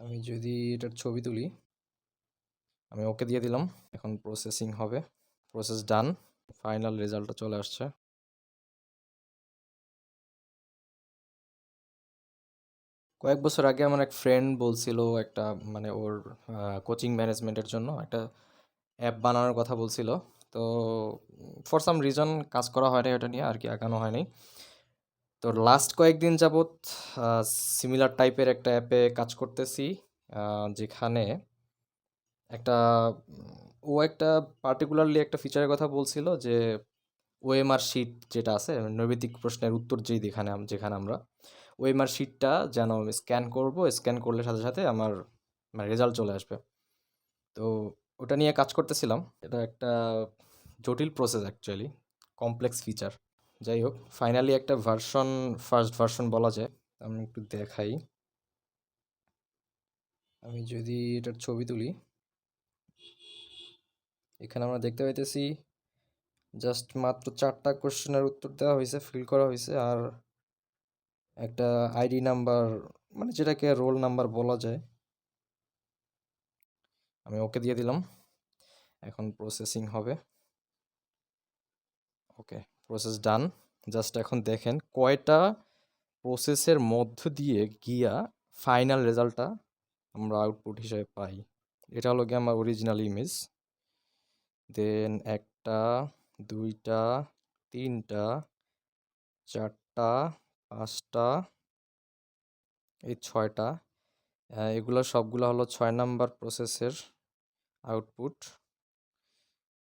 আমি যদি এটার ছবি তুলি, আমি ওকে দিয়ে দিলাম। এখন প্রসেসিং হবে। প্রসেস ডান। ফাইনাল রেজাল্টটা চলে আসছে। কয়েক বছর আগে আমার এক ফ্রেন্ড বলছিল একটা, মানে ওর কোচিং ম্যানেজমেন্টের জন্য একটা অ্যাপ বানানোর কথা বলছিল। তো ফর সাম রিজন কাজ করা হয় নাই, ওটা নিয়ে আর কি আগানো হয়নি। তো লাস্ট কয়েকদিন যাবৎ সিমিলার টাইপের একটা অ্যাপে কাজ করতেছি, যেখানে একটা ও একটা পার্টিকুলারলি একটা ফিচারের কথা বলছিল যে ওএমআর শিট যেটা আছে, নৈবেদিক প্রশ্নের উত্তর যেখানে আমরা ওএমআর শিটটা যেন স্ক্যান করব, স্ক্যান করলে সাথে সাথে আমার মানে রেজাল্ট চলে আসবে। তো ওটা নিয়ে কাজ করতেছিলাম। এটা একটা জটিল প্রসেস অ্যাকচুয়ালি, কমপ্লেক্স ফিচার। যাই হোক, ফাইনালি একটা ফার্স্ট ভার্সন বলা যায়। আমি একটু দেখাই। আমি যদি এটার ছবি তুলি, এখানে আমরা দেখতে পাইতেছি জাস্ট মাত্র 4টা কোশ্চেনের উত্তর দেওয়া হয়েছে, ফিল করা হয়েছে, আর একটা আইডি নাম্বার, মানে যেটাকে রোল নাম্বার বলা যায়। আমি ওকে দিয়ে দিলাম। এখন প্রসেসিং হবে। ওকে, প্রসেস ডান। জাস্ট এখন দেখেন কয়টা প্রসেসের মধ্য দিয়ে গিয়া ফাইনাল রেজাল্টটা আমরা আউটপুট হিসেবে পাই। এটা হলো গিয়ে আমার অরিজিনাল ইমেজ। দেন 1টা, 2টা, 3টা, 4টা, 5টা, এই 6টা। এগুলো সবগুলো হলো 6 নাম্বার প্রসেসের আউটপুট।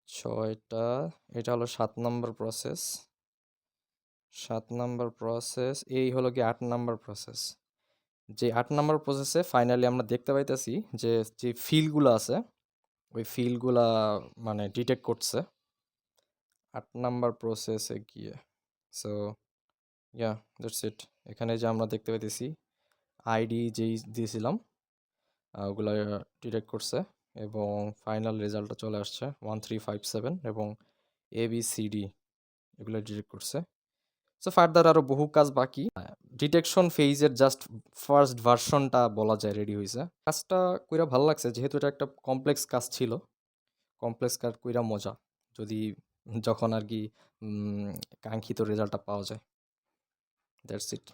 6টা, এটা হলো 7 নাম্বার প্রসেস। 7 নাম্বার প্রসেস, এই হলো কি 8 নাম্বার প্রসেস। যে 8 নাম্বার প্রসেসে ফাইনালি আমরা দেখতে পাইতেছি যে যে ফিলগুলো আছে, ওই ফিলগুলা মানে ডিটেক্ট করছে 8 নাম্বার প্রসেসে গিয়ে। So yeah, that's it. এখানে যে আমরা দেখতে পাইতেছি আইডি যেই দিয়েছিলাম ওগুলা ডিটেক্ট করছে, এবং ফাইনাল রেজাল্টটা চলে আসছে 1357, এবং ABCD এগুলো ডিটেক্ট করছে। সো ফার্দার আরও বহু কাজ বাকি। ডিটেকশন ফেজের জাস্ট ফার্স্ট ভার্সনটা বলা যায় রেডি হয়েছে। কাজটা কইরা ভালো লাগছে, যেহেতু এটা একটা কমপ্লেক্স কাজ ছিল। কমপ্লেক্স কাজ কইরা মজা, যদি যখন আর কি কাঙ্ক্ষিত রেজাল্টটা পাওয়া যায়। That's it.